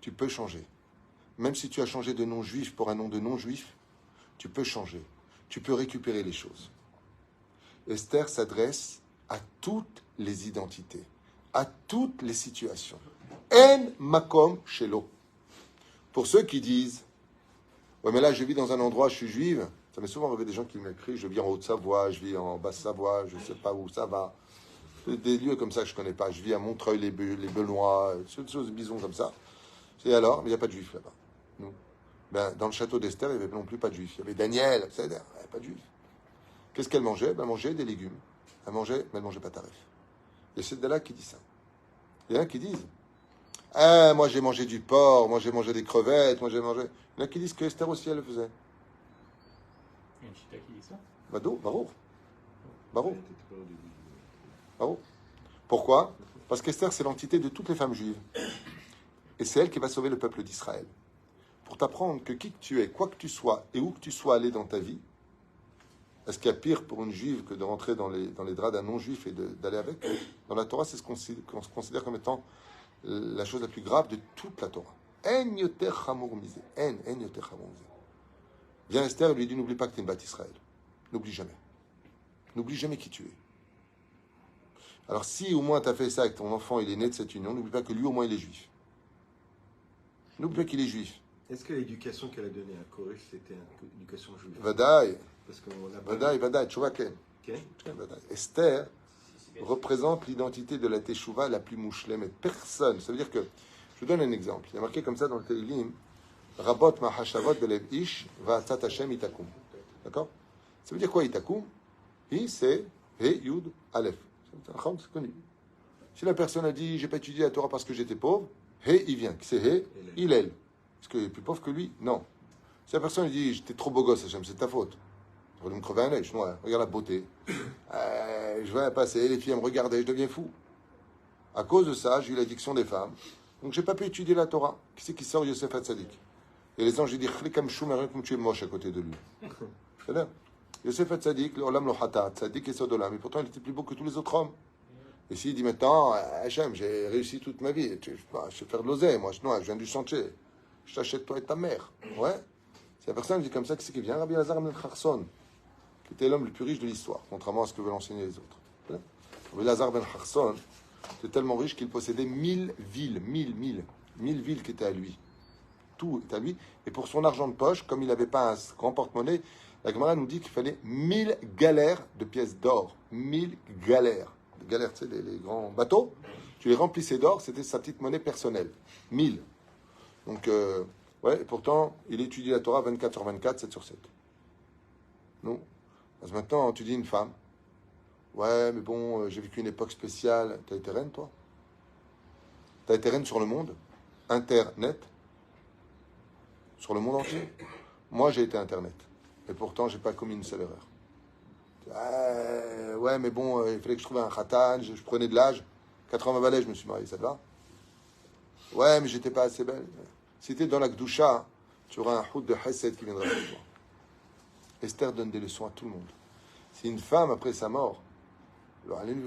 tu peux changer. Même si tu as changé de nom juif pour un nom de non-juif, tu peux changer. Tu peux récupérer les choses. Esther s'adresse à toutes les identités, à toutes les situations. En makom shelo. Pour ceux qui disent, ouais mais là je vis dans un endroit, je suis juive, ça m'est souvent arrivé des gens qui m'écrivent, je vis en Haute-Savoie, je vis en Basse-Savoie, je ne sais pas où ça va. Des lieux comme ça que je ne connais pas. Je vis à Montreuil, les Belois, des choses bisons comme ça. Et alors, mais il n'y a pas de juifs là-bas. Nous. Ben, dans le château d'Esther, il n'y avait non plus pas de juifs. Il y avait Daniel, il n'y avait pas de juifs. Qu'est-ce qu'elle mangeait? Ben, elle mangeait des légumes. Elle mangeait, mais elle ne mangeait pas tarif. Et c'est de là qui dit ça. Il y en a qui disent, ah, moi j'ai mangé du porc, moi j'ai mangé des crevettes, moi j'ai mangé... Il y en a qui disent que Esther aussi, elle le faisait. Il y a une chita qui dit ça. Barouk. Pourquoi? Parce qu'Esther, c'est l'entité de toutes les femmes juives. Et c'est elle qui va sauver le peuple d'Israël. Pour t'apprendre que qui que tu es, quoi que tu sois, et où que tu sois allé dans ta vie, est-ce qu'il y a pire pour une juive que de rentrer dans les draps d'un non-juif et d'aller avec? Dans la Torah, c'est ce qu'on se considère comme étant la chose la plus grave de toute la Torah. En yoter chamor misé. En yoter chamor misé. Viens Esther et lui dit, n'oublie pas que tu es une bâtisse Israël. N'oublie jamais. N'oublie jamais qui tu es. Alors si au moins tu as fait ça avec ton enfant, il est né de cette union, n'oublie pas que lui au moins il est juif. N'oublie pas qu'il est juif. Est-ce que l'éducation qu'elle a donnée à Koresh, c'était une éducation juive? Vadaï. Parce qu'on a pas... Vadaï, Tchouva Ken. Esther représente l'identité de la Teshuvah la plus mouchelée, mais personne. Ça veut dire que, je vous donne un exemple. Il y a marqué comme ça dans le Teilim, Rabot Mahashavot Belev Ish Va'atzat Hashem Itakum. D'accord? Ça veut dire quoi Itakum? I, c'est He, Yud, Aleph. C'est connu. Si la personne a dit, j'ai pas étudié la Torah parce que j'étais pauvre, He, il vient. C'est He, il est. Est-ce qu'il est plus pauvre que lui? Non. Si la personne dit, j'étais trop beau gosse, Hashem, c'est ta faute. Tu vas me crever un œil, regarde la beauté. Je vais passer, les filles me regardaient, je deviens fou. À cause de ça, j'ai eu l'addiction des femmes. Donc j'ai pas pu étudier la Torah. Qui c'est qui sort Yosef Hatzadik? Et les anges, ils disent, Chlikam Shumer, comme tu es moche à côté de lui. C'est-à-dire, Yosef Hatzadik, le Olam Lohata, Hatzadik et Sodolam. Et pourtant, il était plus beau que tous les autres hommes. Et s'il dit maintenant, Hachem, j'ai réussi toute ma vie, je sais faire de l'oseille, moi, je viens du chantier. Je t'achète toi et ta mère. Ouais. Si la personne dit comme ça, qui c'est qui vient? Rabbi Lazar ben Kharson, qui était l'homme le plus riche de l'histoire, contrairement à ce que veulent enseigner les autres. Rabbi Lazar ben Kharson était tellement riche qu'il possédait 1000 villes, 1000 villes qui étaient à lui. Tout est à lui. Et pour son argent de poche, comme il n'avait pas un grand porte-monnaie, la Gemara nous dit qu'il fallait 1000 galères de pièces d'or. 1000 galères. Les galères, tu sais, les grands bateaux. Tu les remplissais d'or, c'était sa petite monnaie personnelle. 1000. Donc, ouais, et pourtant, il étudie la Torah 24 sur 24, 7 sur 7. Non. Parce que maintenant, tu dis une femme, ouais, mais bon, j'ai vécu une époque spéciale. T'as été reine, toi? T'as été reine sur le monde? Internet? Sur le monde entier? Moi, j'ai été Internet. Et pourtant, j'ai pas commis une seule erreur. Ouais, mais bon, il fallait que je trouve un khatan, je prenais de l'âge. 80 balais, je me suis marié, ça te va? Ouais, mais j'étais pas assez belle. Si tu es dans la Gdusha, tu auras un houd de Hesed qui viendra avec toi. Esther donne des leçons à tout le monde. Si une femme, après sa mort, elle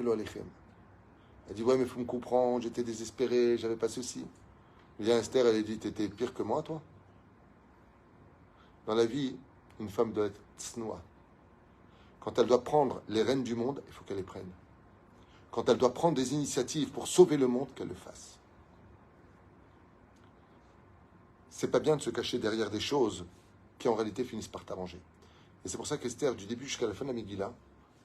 dit, ouais, mais il faut me comprendre, j'étais désespéré, j'avais pas ceci. Viens Esther, elle a dit, t'étais pire que moi, toi. Dans la vie, une femme doit être tsnoua. Quand elle doit prendre les rênes du monde, il faut qu'elle les prenne. Quand elle doit prendre des initiatives pour sauver le monde, qu'elle le fasse. C'est pas bien de se cacher derrière des choses qui en réalité finissent par t'arranger. Et c'est pour ça qu'Esther, du début jusqu'à la fin de la Megillah,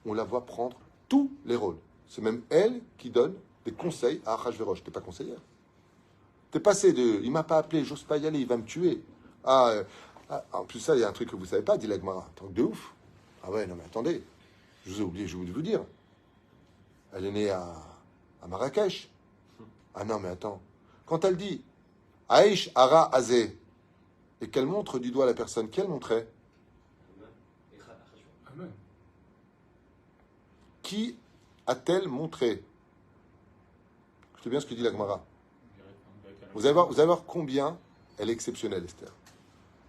on la voit prendre tous les rôles. C'est même elle qui donne des conseils à Achashverosh. T'es pas conseillère. T'es passé de « il m'a pas appelé, j'ose pas y aller, il va me tuer ». En plus ça, il y a un truc que vous savez pas, dit la Gemara. Un truc de ouf. Ah ouais, non mais attendez, je vous ai oublié, je voulais vous dire. Elle est née à Marrakech. Ah non mais attends. Quand elle dit « Aïch Ara Azé » et qu'elle montre du doigt la personne, qu'elle montrait? Qui a-t-elle montré? Écoutez bien ce que dit la Gemara. Vous allez voir combien elle est exceptionnelle, Esther.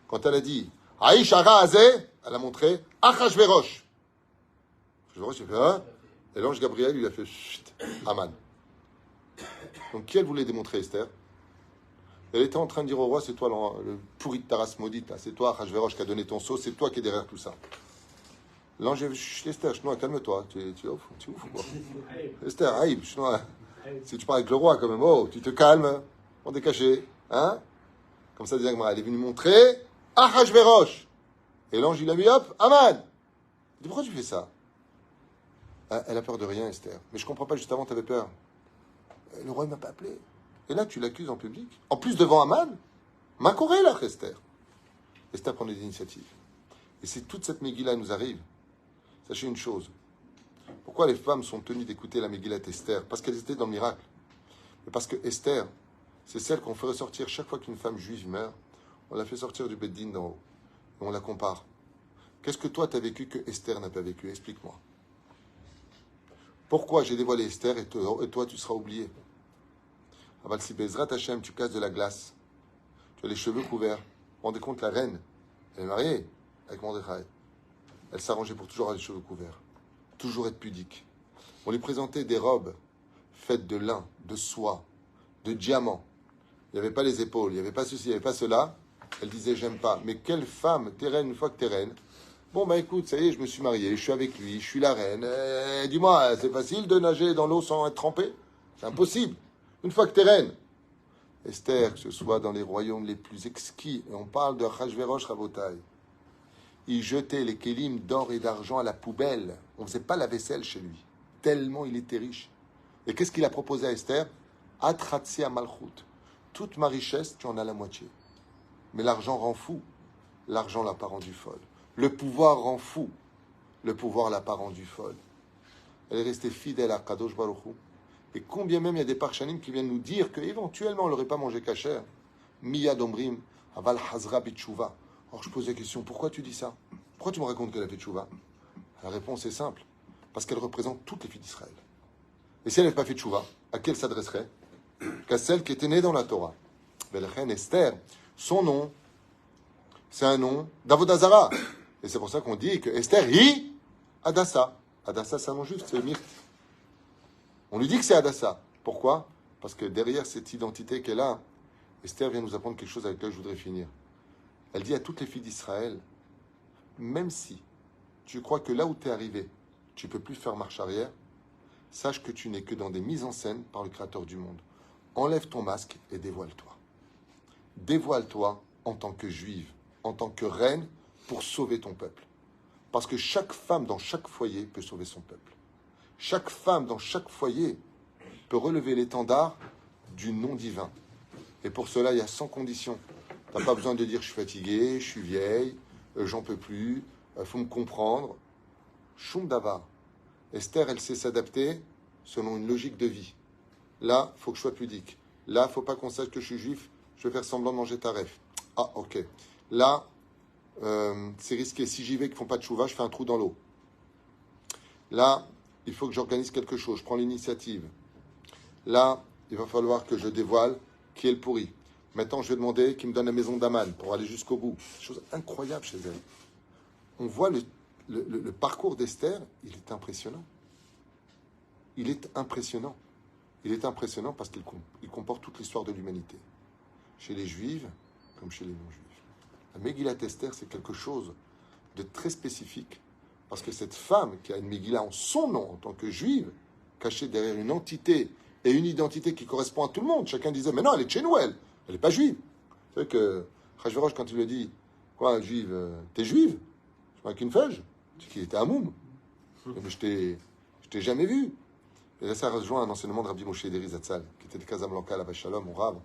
Quand elle a dit Aïch Ara Azé, elle a montré Achashverosh. Achashverosh, il a fait hein? Et l'ange Gabriel, il a fait chut, Aman. Donc, qui elle voulait démontrer, Esther? Elle était en train de dire au roi, c'est toi le pourri de ta race maudite, c'est toi, Achashverosh, qui a donné ton sceau, c'est toi qui es derrière tout ça. L'ange a dit, Esther, calme-toi, tu es ouf ou quoi? Esther, aïe, si tu parles avec le roi, quand même, oh, tu te calmes, on est caché, hein? Comme ça, elle est venue montrer Achashverosh. Et l'ange, il a mis, hop, Aman. Il dit, pourquoi tu fais ça? Elle a peur de rien, Esther. Mais je comprends pas, juste avant, tu avais peur. Le roi ne m'a pas appelé. Et là, tu l'accuses en public. En plus, devant Aman. Ma Corée, là, Esther. Esther prend des initiatives. Et si toute cette Megillah nous arrive, sachez une chose. Pourquoi les femmes sont tenues d'écouter la Megillah Esther? Parce qu'elles étaient dans le miracle. Mais parce que Esther, c'est celle qu'on fait ressortir chaque fois qu'une femme juive meurt. On la fait sortir du Beddin d'en haut. Et on la compare. Qu'est-ce que toi, tu as vécu que Esther n'a pas vécu? Explique-moi. Pourquoi j'ai dévoilé Esther et toi, tu seras oublié? Aval si Bezrat Hashem, tu casses de la glace. Tu as les cheveux couverts. Vous vous rendez compte, la reine, elle est mariée avec Mordechai. Elle s'arrangeait pour toujours avoir les cheveux couverts. Toujours être pudique. On lui présentait des robes faites de lin, de soie, de diamants. Il n'y avait pas les épaules, il n'y avait pas ceci, il n'y avait pas cela. Elle disait, j'aime pas. Mais quelle femme, t'es reine une fois que t'es reine. Bon, bah écoute, ça y est, je me suis marié, je suis avec lui, je suis la reine. Dis-moi, c'est facile de nager dans l'eau sans être trempé? C'est impossible. Une fois que t'es reine. Esther, que ce soit dans les royaumes les plus exquis, et on parle de Achashverosh Rabotai, il jetait les kélim d'or et d'argent à la poubelle. On ne faisait pas la vaisselle chez lui, tellement il était riche. Et qu'est-ce qu'il a proposé à Esther? Atratsia Malchut. Toute ma richesse, tu en as la moitié. Mais l'argent rend fou. L'argent l'a pas rendu folle. Le pouvoir rend fou. Le pouvoir l'a pas rendu folle. Elle est restée fidèle à Kadosh Baruch Hu. Et combien même il y a des parchanim qui viennent nous dire qu'éventuellement elle n'aurait pas mangé kasher. Miyad Omrim, Aval Hazra Bitshuva. Alors je pose la question, pourquoi tu dis ça? Pourquoi tu me racontes qu'elle a fait tchouva? La réponse est simple. Parce qu'elle représente toutes les filles d'Israël. Et si elle n'avait pas fait tchouva, à qui elle s'adresserait? Qu'à celle qui était née dans la Torah. Belchen Esther, son nom, c'est un nom d'Avodazara. Et c'est pour ça qu'on dit que Esther, Adassa. Adassa, c'est un nom juste, c'est Myrt. On lui dit que c'est Adassa. Pourquoi? Parce que derrière cette identité qu'elle a, Esther vient nous apprendre quelque chose avec laquelle je voudrais finir. Elle dit à toutes les filles d'Israël, même si tu crois que là où tu es arrivé, tu ne peux plus faire marche arrière, sache que tu n'es que dans des mises en scène par le Créateur du monde. Enlève ton masque et dévoile-toi. Dévoile-toi en tant que juive, en tant que reine, pour sauver ton peuple. Parce que chaque femme dans chaque foyer peut sauver son peuple. Chaque femme dans chaque foyer peut relever l'étendard du nom divin. Et pour cela, il y a 100 conditions. Tu n'as pas besoin de dire je suis fatigué, je suis vieille, j'en peux plus, faut me comprendre. Shum davar. Esther, elle sait s'adapter selon une logique de vie. Là, il faut que je sois pudique. Là, il ne faut pas qu'on sache que je suis juif, je vais faire semblant de manger taref. Ah, ok. Là, c'est risqué. Si j'y vais qu'ils ne font pas de chouva, je fais un trou dans l'eau. Là, il faut que j'organise quelque chose, je prends l'initiative. Là, il va falloir que je dévoile qui est le pourri. Maintenant, je vais demander qu'il me donne la maison d'Aman pour aller jusqu'au bout. Chose incroyable chez elle. On voit le parcours d'Esther, il est impressionnant. Il est impressionnant. Il est impressionnant parce qu'il comporte toute l'histoire de l'humanité. Chez les Juifs, comme chez les non-Juifs. La Megillat Esther, c'est quelque chose de très spécifique. Parce que cette femme qui a une Megillah en son nom, en tant que Juive, cachée derrière une entité et une identité qui correspond à tout le monde. Chacun disait, mais non, elle est de chez nous, elle n'est pas juive. Vous savez que Achashverosh, quand il lui dit, quoi, juive, t'es juive? Je vois qu'une feuge. C'est qu'il était à Moum. Mais je t'ai jamais vu. Et là, ça rejoint un enseignement de Rabbi Moshe Ederi Zatzal, qui était de Casablanca à la Vachalom, au Rav.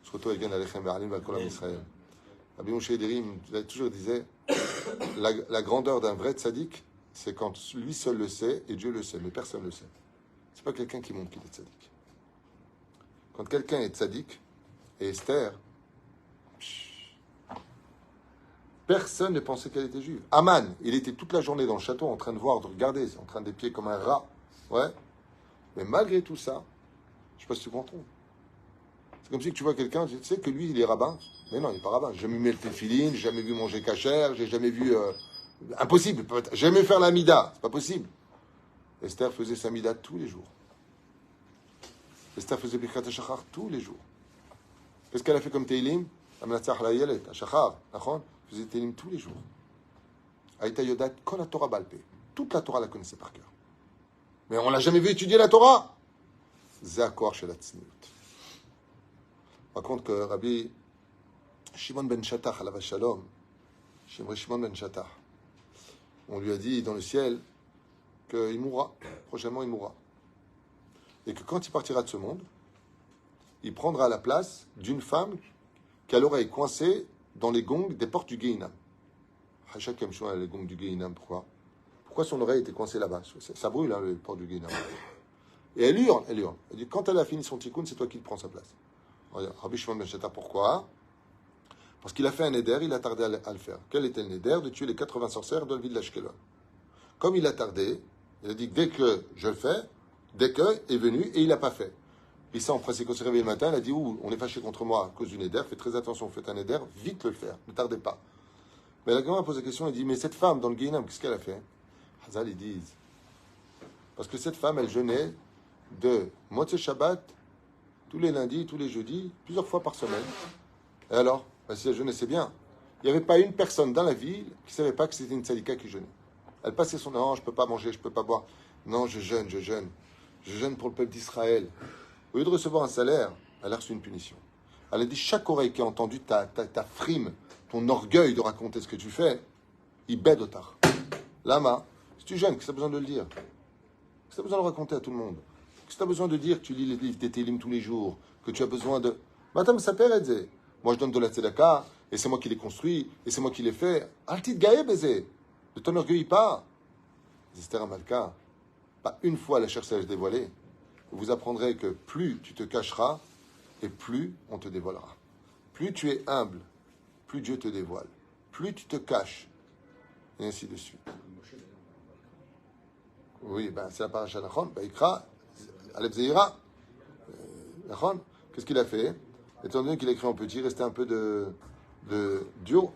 Surtout avec Alechem Be'alim Valkolam Israël. Rabbi Moshe Ederi toujours disait, la grandeur d'un vrai tzaddik, c'est quand lui seul le sait et Dieu le sait, mais personne ne le sait. C'est pas quelqu'un qui montre qu'il est tzaddik. Quand quelqu'un est tzaddik, et Esther, personne ne pensait qu'elle était juive. Aman, il était toute la journée dans le château en train de voir, de regarder, en train d'épier comme un rat. Ouais. Mais malgré tout ça, je ne sais pas si tu comprends. C'est comme si tu vois quelqu'un, tu sais que lui, il est rabbin. Mais non, il n'est pas rabbin. J'ai jamais mis le téfiline, j'ai jamais vu manger cachère, j'ai jamais vu... impossible. J'ai jamais faire la mida. C'est pas possible. Esther faisait sa mida tous les jours. Esther faisait Birkat HaShachar tous les jours. Qu'est-ce qu'elle a fait comme Teilim? Amnatzach la Yelet, HaShachar, elle faisait Teilim tous les jours. Aïta Yodat, Kol la Torah Balpé. Toute la Torah la connaissait par cœur. Mais on l'a jamais vu étudier la Torah. Zakor chez la Tzniut. On raconte que Rabbi Shimon ben Shattach, à la Vachalom, Shimon ben Shattach, on lui a dit dans le ciel qu'il mourra. Prochainement, il mourra. Et que quand il partira de ce monde, il prendra la place d'une femme qui a l'oreille coincée dans les gongs des portes du Gehinam. Chacun me les gongs du Gehinam, pourquoi son oreille était coincée là-bas? Ça brûle, hein, les portes du Gehinam. Et elle hurle. Elle dit, quand elle a fini son tikkun, c'est toi qui prends sa place. Rabbi Shimon ben Shattach, pourquoi? Parce qu'il a fait un éder, il a tardé à le faire. Quel était le éder? De tuer les 80 sorcières de la ville d'Ashkelon. Comme il a tardé, il a dit, dès que je le fais, dès que est venu, et il n'a pas fait. Puis ça, en principe, quand il s'est réveillé le matin, il a dit, on est fâché contre moi à cause d'une éder, faites très attention, faites un éder, vite le faire, ne tardez pas. Mais la grand-mère pose la question, elle dit, mais cette femme dans le Gehinam, qu'est-ce qu'elle a fait? Hazal, ils disent, parce que cette femme, elle jeûnait de Motzei Shabbat, tous les lundis, tous les jeudis, plusieurs fois par semaine. Et alors, si elle jeûnait, c'est bien. Il n'y avait pas une personne dans la ville qui ne savait pas que c'était une tzadika qui jeûnait. Elle passait son non, je ne peux pas manger, je ne peux pas boire. Non, je jeûne. Je jeûne pour le peuple d'Israël. Au lieu de recevoir un salaire, elle a reçu une punition. Elle a dit, chaque oreille qui a entendu ta frime, ton orgueil de raconter ce que tu fais, il bête au tard. Lama, si tu jeûnes, qu'est-ce que tu as besoin de le dire? Qu'est-ce que tu as besoin de raconter à tout le monde? Qu'est-ce que tu as besoin de dire que tu lis les livres des Télim tous les jours? Que tu as besoin de... Madame Saper, moi je donne de la tzedaka, et c'est moi qui l'ai construit, et c'est moi qui l'ai fait. Altit gaé baiser. Ne t'en orgueillis pas. Esther Amalka, pas une fois la cherche à se dévoiler. Vous apprendrez que plus tu te cacheras, et plus on te dévoilera. Plus tu es humble, plus Dieu te dévoile. Plus tu te caches, et ainsi de suite. Oui, ben c'est la paracha Nachon, Baïkra, Alep Zeira. Nachon, qu'est-ce qu'il a fait? Étant donné qu'il a écrit en petit, il restait un peu de Dio.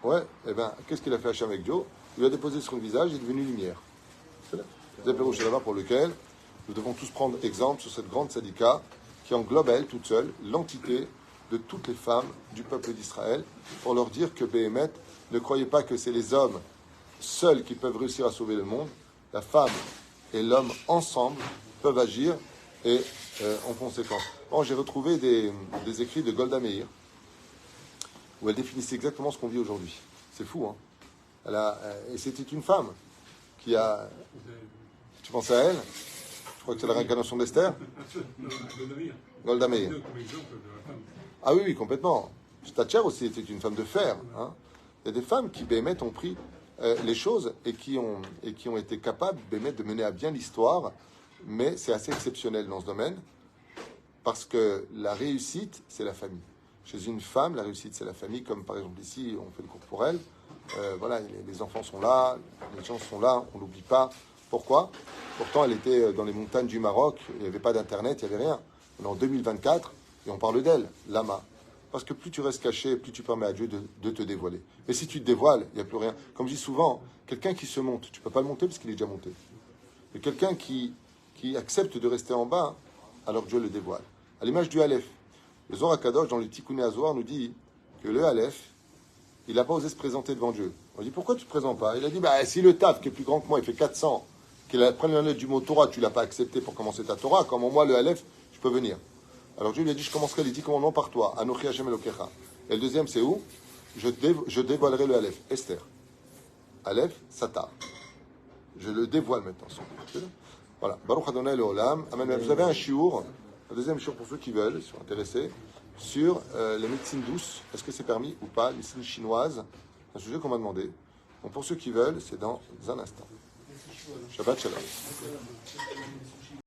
Ouais, et ben qu'est-ce qu'il a fait Hacham avec Dio? Il lui a déposé sur le visage, il est devenu lumière. C'est là pour lequel nous devons tous prendre exemple sur cette grande tzadika qui englobe à elle toute seule l'entité de toutes les femmes du peuple d'Israël pour leur dire que Béhémet, ne croyez pas que c'est les hommes seuls qui peuvent réussir à sauver le monde. La femme et l'homme ensemble peuvent agir et en conséquence. Bon, j'ai retrouvé des écrits de Golda Meir où elle définissait exactement ce qu'on vit aujourd'hui. C'est fou, hein? Et c'était une femme qui a... Tu penses à elle? Je crois que c'est la réincarnation d'Esther. Golda Meir. Ah oui, complètement. Thatcher aussi était une femme de fer. Hein? Il y a des femmes qui, Béhémet, ont pris les choses et qui ont été capables, Béhémet, de mener à bien l'histoire. Mais c'est assez exceptionnel dans ce domaine parce que la réussite, c'est la famille. Chez une femme, la réussite, c'est la famille. Comme par exemple ici, on fait le cours pour elle. Voilà, les enfants sont là, les gens sont là, on n'oublie pas. Pourquoi? Pourtant, elle était dans les montagnes du Maroc, il n'y avait pas d'internet, il n'y avait rien. On est en 2024 et on parle d'elle, Lama. Parce que plus tu restes caché, plus tu permets à Dieu de te dévoiler. Et si tu te dévoiles, il n'y a plus rien. Comme je dis souvent, quelqu'un qui se monte, tu ne peux pas le monter parce qu'il est déjà monté. Mais quelqu'un qui accepte de rester en bas, alors Dieu le dévoile. À l'image du Aleph. Le Zohar HaKadosh, dans le Tikkun Azohar, nous dit que le Aleph, il n'a pas osé se présenter devant Dieu. On dit, pourquoi tu ne te présentes pas? Il a dit, si le Taf, qui est plus grand que moi, il fait 400, qu'il a pris la lettre du mot Torah, tu ne l'as pas accepté pour commencer ta Torah, comment moi, le Aleph, je peux venir? Alors Dieu lui a dit, je commencerai les 10 commandements par toi. Anochi Hashem Elokecha. Et le deuxième, c'est où? Je dévoilerai le Aleph. Esther. Aleph, Satar. Je le dévoile maintenant. Voilà. Baruch Adonai Leolam. Amen. Vous avez un shiur, un deuxième shiur pour ceux qui veulent, qui sont intéressés, sur les médecines douces. Est-ce que c'est permis ou pas? Les médecines chinoises. C'est un sujet qu'on m'a demandé. Donc pour ceux qui veulent, c'est dans un instant. Shabbat Shalom.